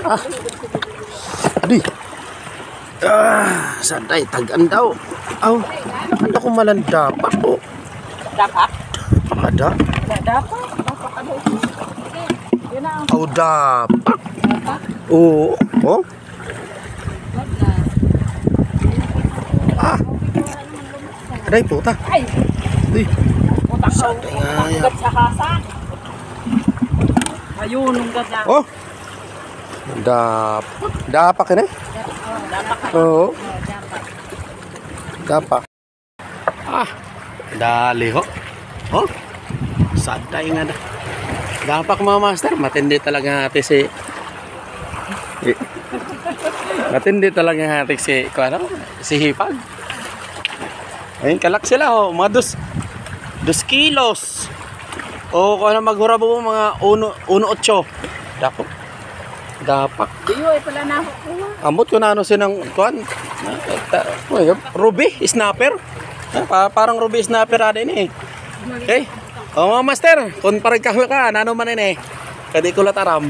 Ah. Adi. Sanday tagan daw. Aw. Ano ko malanda pa po. Dapat? Ada. Dapat. Ano? Aw dapat. Oo. Oh. Ah. Aday po ta. Ay. Uy. Utak sa Sanday ugat sa hasan. Ayun, ang ganda. Oh. Dapat ka na? Oo. Dapat. Ah. Dali ho. Oh. Sanday nga na. Dapat mga master. Matindi talaga hati si... Matindi talaga hati si... Si Hipag. Ayun, kalak sila ho. Mga 2 kilos. O kung ano maghura po mga 1.8. Dapat. Diyo, ay pala na ako. Amot ko na ano sinang kuan. Ruby snapper. Parang ruby snapper ada ini. Okay. O mga master, kung parang kahwa ka, nano man ini. Kadi ko lataram.